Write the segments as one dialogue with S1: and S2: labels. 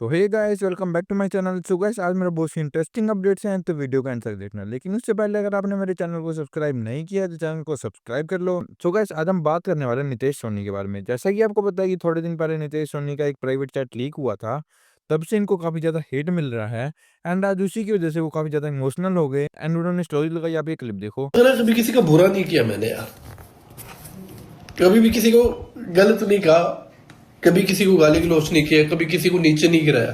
S1: So hey guys, welcome back to my channel. So guys, आज मेरा बहुत interesting updates हैं, तो वीडियो का आंसर तक देखना। लेकिन उससे पहले अगर आपने मेरे चैनल को सब्सक्राइब नहीं किया तो चैनल को सब्सक्राइब कर लो। सो गाइस, आज हम बात करने वाले हैं नितेश सोनी के बारे में। जैसा कि आपको पता है कि थोड़े दिन पहले नितेश सोनी का एक प्राइवेट चैट लीक हुआ था, तब से इनको काफ़ी ज़्यादा हेट मिल रहा है। एंड आज उसी की वजह से वो काफ़ी ज़्यादा इमोशनल हो गए एंड उन्होंने स्टोरी लगाई। आप ये क्लिप देखो।
S2: मैंने कभी किसी का बुरा नहीं किया मैंने यार, कभी भी किसी को गलत नहीं कहा, कभी किसी को गाली गलौज नहीं किया, कभी किसी को नीचे नहीं गिराया।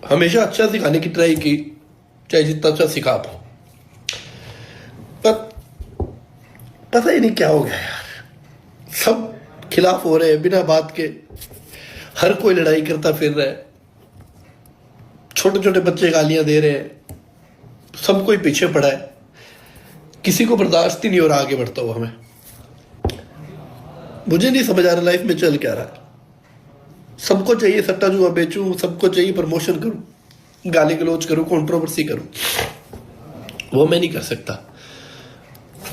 S2: हमेशा अच्छा सिखाने की ट्राई की, चाहे जितना अच्छा सिखा पाओ। पर पता ही नहीं क्या हो गया यार, सब खिलाफ हो रहे हैं बिना बात के। हर कोई लड़ाई करता फिर रहा है, छोटे छोटे बच्चे गालियां दे रहे हैं, सब कोई पीछे पड़ा है। किसी को बर्दाश्त ही नहीं हो रहा आगे बढ़ता हुआ। हमें मुझे नहीं समझ आ रहा लाइफ में चल क्या रहा है। सबको चाहिए सट्टा जुआ बेचूं, सबको चाहिए प्रमोशन करूं, गाली गलौज करूं, कंट्रोवर्सी करूं। वो मैं नहीं कर सकता।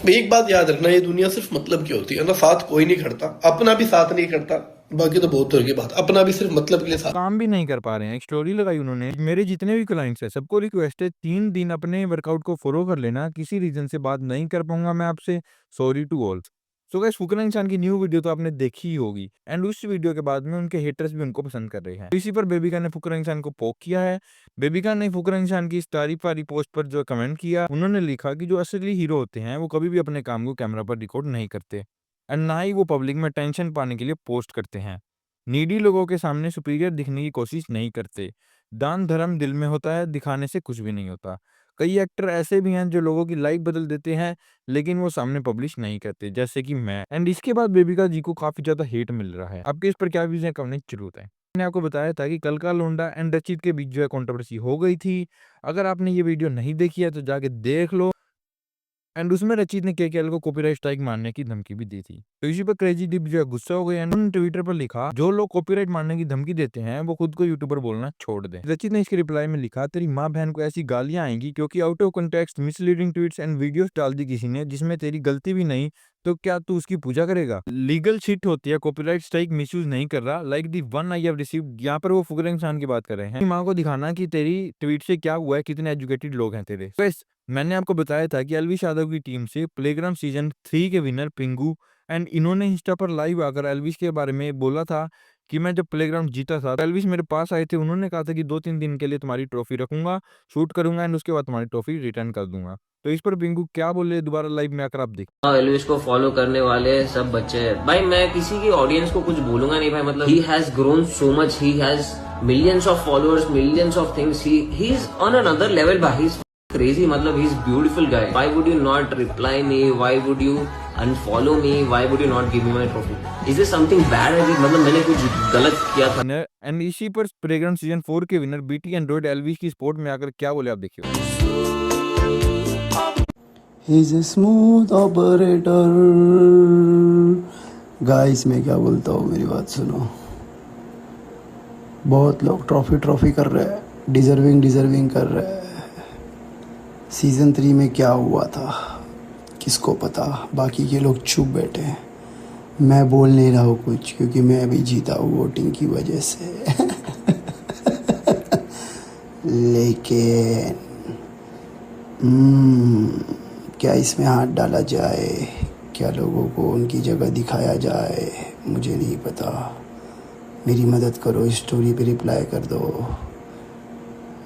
S2: एक बात याद रखना, ये दुनिया सिर्फ मतलब की होती है ना, साथ कोई नहीं करता, अपना भी साथ नहीं करता। बाकी तो बहुत तरह की बात, अपना भी सिर्फ मतलब के लिए साथ।
S1: काम भी नहीं कर पा रहे हैं। एक स्टोरी लगाई उन्होंने, मेरे जितने भी क्लाइंट्स हैं सबको रिक्वेस्ट है 3 दिन अपने वर्कआउट को फॉलो कर लेना। किसी रीजन से बात नहीं कर पाऊंगा मैं आपसे, sorry to all. So guys, Fukra Insaan की न्यू वीडियो तो आपने देखी ही होगी एंड उस वीडियो के बाद में उनके हेटर्स भी उनको पसंद कर रहे हैं। तो इसी पर बेबिका ने फुकरा इंसान को पोक किया है। बेबिका ने फुकरा इंसान की इस तारीफ वाली पोस्ट पर जो कमेंट किया, उन्होंने लिखा कि जो असली हीरो होते हैं वो कभी भी अपने काम को कैमरा पर रिकॉर्ड नहीं करते एंड ना ही वो पब्लिक में टेंशन पाने के लिए पोस्ट करते हैं। नीडी लोगों के सामने सुपीरियर दिखने की कोशिश नहीं करते। दान धर्म दिल में होता है, दिखाने से कुछ भी नहीं होता। कई एक्टर ऐसे भी हैं जो लोगों की लाइफ बदल देते हैं, लेकिन वो सामने पब्लिश नहीं करते, जैसे कि मैं। एंड इसके बाद बेबिका जी को काफी ज्यादा हेट मिल रहा है। आपके इस पर क्या व्यूज है, कमेंट जरूर बताएं। मैंने आपको बताया था कि कल का लोंडा एंड रचित के बीच जो है कंट्रोवर्सी हो गई थी। अगर आपने ये वीडियो नहीं देखी है तो जाके देख लो। एंड उसमें रचित ने केकेएल को कॉपीराइट स्ट्राइक मारने की धमकी भी दी थी। तो इसी पर क्रेजी डिप जो है गुस्सा हो गए एंड उन्होंने ट्विटर पर लिखा, जो लोग कॉपीराइट मारने की धमकी देते हैं वो खुद को यूट्यूबर बोलना छोड़ दें। रचित ने इसके रिप्लाई में लिखा, तेरी माँ बहन को ऐसी गालियां आएंगी क्योंकि out of context misleading tweets and videos डाल दी किसी ने जिसमें तेरी गलती भी नहीं, तो क्या तू उसकी पूजा करेगा? लीगल शिट होती है, कॉपीराइट स्ट्राइक मिसयूज नहीं कर रहा, like the one I have received. यहाँ पर वो फुकरे इंसान की बात कर रहे हैं। माँ को दिखाना कि तेरी ट्वीट से क्या हुआ है, कितने एजुकेटेड लोग हैं तेरे। मैंने आपको बताया था कि एलविश यादव की टीम से प्लेग्राउंड सीजन 3 के विनर पिंगू एंड इन्होंने इंस्टा पर लाइव आकर एलविश के बारे में बोला था कि मैं जब प्लेग्राउंड जीता था तो एलविश मेरे पास आए थे। उन्होंने कहा था कि 2-3 दिन के लिए तुम्हारी ट्रॉफी रखूंगा, शूट करूंगा एंड उसके बाद तुम्हारी ट्रॉफी रिटर्न कर दूंगा। तो इस पर पिंगू क्या बोले, दोबारा लाइव में आकर आप देख।
S3: एलविश को फॉलो करने वाले सब बच्चे हैं भाई। मैं किसी की ऑडियंस को कुछ बोलूंगा नहीं भाई। मतलब he has grown so much, he has millions of followers, millions of things, he is on another level भाई। ही इज क्रेजी, मतलब he is beautiful guy. Why would you not reply me, why would you unfollow me, why would you not give me my trophy? Is this something bad? मतलब मैंने कुछ गलत किया था?
S1: And इसी पर playground season 4 के विनर बीटी एंड्रॉइड एलविश की स्पोर्ट में आकर क्या बोले, आप देखिए।
S4: He's a smooth operator. Guys मैं क्या बोलता हूँ, मेरी बात सुनो। बहुत लोग ट्रॉफी कर रहे हैं, डिजर्विंग कर रहे हैं। सीज़न 3 में क्या हुआ था किसको पता, बाकी के लोग चुप बैठे हैं। मैं बोल नहीं रहा हूँ कुछ क्योंकि मैं अभी जीता हूँ वोटिंग की वजह से। लेकिन क्या इसमें हाथ डाला जाए, क्या लोगों को उनकी जगह दिखाया जाए, मुझे नहीं पता। मेरी मदद करो, इस स्टोरी पे रिप्लाई कर दो।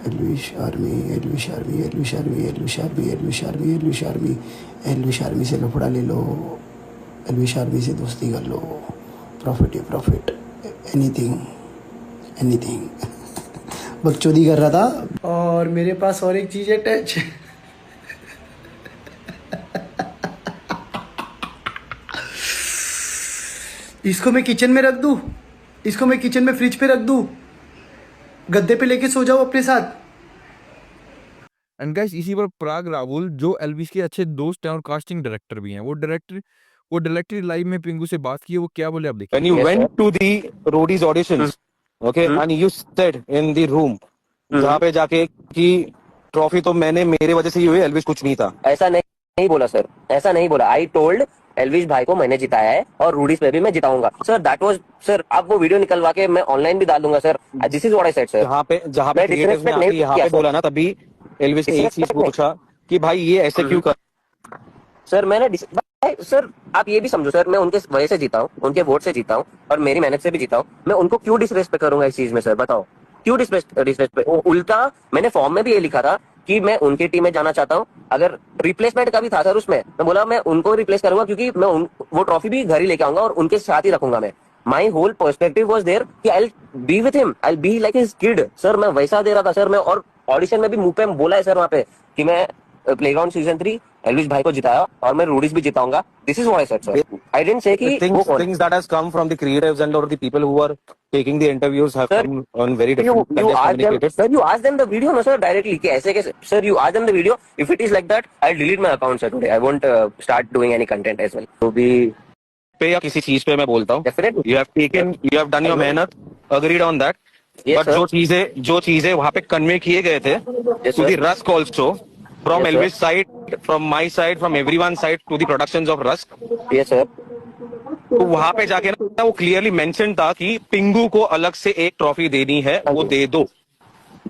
S4: Elvish army, Elvish army, Elvish army, Elvish army, Elvish army, Elvish army, Elvish army से लफड़ा ले लो, एलविश आर्मी से दोस्ती कर लो। प्रॉफिट ही प्रॉफिट, एनीथिंग। बकचोदी कर रहा था। और मेरे पास और एक चीज़ है, टच। इसको मैं किचन में रख दूं, इसको मैं किचन में फ्रिज पे रख दूं, गद्दे पे लेके सो जाओ अपने साथ।
S1: एंड गाइस, इसी पर पराग राहुल जो एलविश के अच्छे दोस्त हैं और कास्टिंग डायरेक्टर भी हैं, वो डायरेक्टर लाइव में पिंगू से बात की, वो क्या बोले आप देखिए।
S5: When you went to the roadies auditions, okay, and you said in the room, जहाँ पे जाके कि ट्रॉफी तो मैंने मेरे वजह से ही हुई, एल्विश कुछ नहीं था।
S6: ऐसा नहीं बोला सर, ऐसा नहीं बोला। आई टोल्ड
S3: एल्विश भाई को मैंने जिताया है और रूडीज पे भी मैं जिताऊंगा सर। दैट वाज सर, आप वो वीडियो निकलवा के मैं ऑनलाइन भी डाल दूंगा sir. This is what I said sir.
S5: जहाँ पे
S3: मैं
S5: क्रिएटिव ने
S3: disrespect
S5: आके
S3: नहीं
S5: यहाँ
S3: किया
S5: पे
S3: सर।
S5: बोला ना, तभी एल्विश ने एक चीज
S3: Disrespect नहीं।
S5: पूछा कि भाई ये ऐसे क्यों कर।
S3: सर मैंने भाई सर आप ये भी समझो सर, मैं उनके वजह से जीता हूँ, उनके वोट से जीता हूँ और मेरी मेहनत से भी जीता हूँ। मैं उनको क्यों डिसरेस्पेक्ट करूंगा इस चीज में सर, बताओ क्यों डिसरेस्पेक्ट। उल्टा मैंने फॉर्म में भी ये लिखा था कि मैं उनकी टीम में जाना चाहता हूँ। अगर रिप्लेसमेंट का भी था सर उसमें, मैं बोला मैं उनको रिप्लेस करूंगा क्योंकि मैं वो ट्रॉफी भी घर ही लेके आऊंगा और उनके साथ ही रखूंगा मैं। My whole perspective was there कि I be with him, I be like his kid sir. मैं वैसा दे रहा था सर मैं, और ऑडिशन में भी मुंह पे बोला है सर वहां पे कि मैं प्लेग्राउंड सीजन 3 एल्विश भाई को जिताया और मैं रूडीज भी जिताऊंगा। This is what I said sir. I didn't say कि वो कौन
S5: Things that has come from the creatives and or the people who are taking the interviews have
S3: Sir,
S5: come on very
S3: you
S5: different.
S3: you
S5: They've
S3: ask them
S5: communicated.
S3: sir, you ask them the video no sir directly कि ऐसे कैसे sir, you ask them the video. If it is like that, I'll delete my account sir today. I won't start doing any content as well. तो भी
S5: पे या किसी चीज पे मैं बोलता हूँ,
S3: definitely
S5: you have done your मेहनत, agreed on that.
S3: Yes,
S5: But
S3: sir.
S5: जो चीजें वहां पे कन्वे किए गए थे
S3: Yes,
S5: to the
S3: sir.
S5: Rusk also, from
S3: Yes, sir.
S5: Elvis side, from my side, from everyone's side to the productions of Rusk,
S3: yes sir.
S5: तो वहां पे जाके ना वो क्लियरली मेंशन था कि पिंगू को अलग से एक ट्रॉफी देनी है, वो दे दो।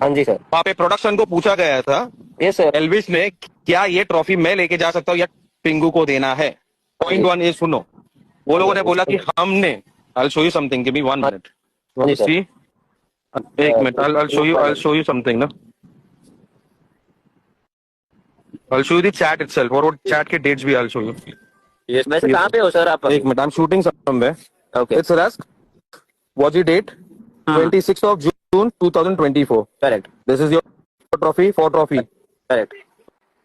S3: हाँ जी सर।
S5: वहां पे प्रोडक्शन को पूछा गया था
S3: Yes sir.
S5: एल्विस ने, क्या ये ट्रॉफी मैं लेके जा सकता हूँ या पिंगू को देना है। पॉइंट वन ये सुनो, वो लोगों ने बोला कि हमने, I'll show you something, give me 1 minute.
S3: हाँ जी सर।
S5: See, एक minute, I'll show you something ना, I'll show you the chat itself, और वो chat के dates भी I'll show you.
S3: Yes. वैसे कहाँ पे हो सर आप?
S5: एक minute, I'm shooting somewhere.
S3: Okay.
S5: It's Rusk. What's the date? 26th of June 2024.
S3: Correct.
S5: This is your trophy, 4 trophy.
S3: Correct.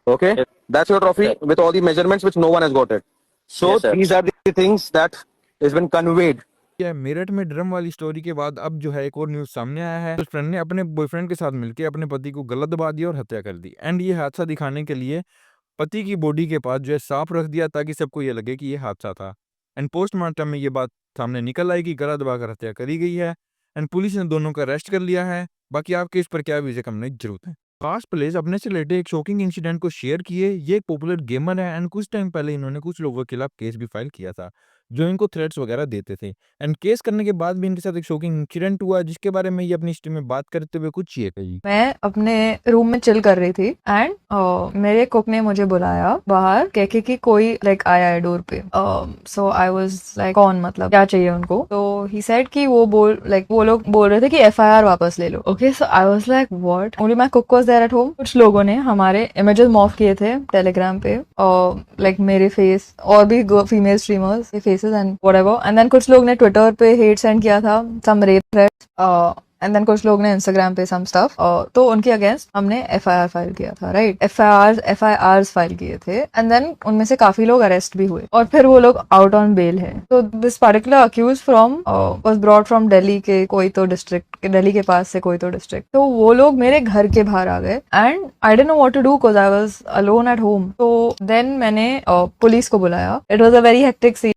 S5: Okay,
S3: Yes.
S5: that's your trophy
S3: Yes.
S5: with all the measurements which no one has got it. So
S3: Yes, sir.
S5: these are the things that has been conveyed.
S1: क्या मेरठ में drum वाली story के बाद अब जो है एक और न्यूज सामने आया है। उस फ्रेंड ने अपने बॉयफ्रेंड के साथ मिलकर अपने पति को गला दबा दिया और हत्या कर दी। एंड ये हादसा दिखाने के लिए पति की बॉडी के पास जो है सांप रख दिया ताकि सबको ये लगे कि ये हादसा था। एंड पोस्टमार्टम में ये बात सामने निकल आई कि गला दबाकर हत्या करी गई है। एंड पुलिस ने दोनों को अरेस्ट कर लिया है। बाकी आपके इस पर क्या विजय करने की जरूरत है। फास्ट प्लेस अपने से रिलेटेड एक शॉकिंग इंसिडेंट को शेयर किए। ये एक पॉपुलर गेमर है एंड कुछ टाइम पहले इन्होंने कुछ लोगों के खिलाफ केस भी फाइल किया था जो इनको थ्रेट्स वगैरह देते थे। एंड केस करने के बाद भी इनके साथ एक शॉकिंग इंसिडेंट हुआ जिसके बारे में ये अपनी हिस्ट्री में बात करते हुए कुछ ये कही।
S6: मैं अपने रूम में चिल कर रही थी एंड मेरे कुक ने मुझे बुलाया बाहर, कह के कि कोई लाइक आया है डोर पे। सो आई वाज लाइक कौन, मतलब क्या चाहिए उनको। तो ही सेड कि वो लोग बोल रहे थे कि FIR वापस ले लो। Okay, so I was like what. Only my cook was there at home. कुछ लोगों ने हमारे इमेजेस मॉर्फ किए थे टेलीग्राम पे, और लाइक मेरे फेस और भी फीमेल स्ट्रीमर्स के faces and whatever. And then कुछ लोग ने ट्विटर पे हेट सेंड किया था, some rape threats. And then कुछ लोग ने इंस्टाग्राम पे सम स्टफ। तो उनके अगेंस्ट हमने FIR फाइल किया था, राइट। FIRs फाइल किए थे एंड देन उनमें से काफी लोग अरेस्ट भी हुए और फिर वो लोग आउट ऑन बेल है। तो this particular accused from was brought from Delhi के कोई तो डिस्ट्रिक्ट, दिल्ली के पास से कोई तो डिस्ट्रिक्ट। तो वो लोग मेरे घर के बाहर आ गए and I didn't know what to do because I was alone at home. तो देन मैंने पुलिस को बुलाया। It was a very hectic scene.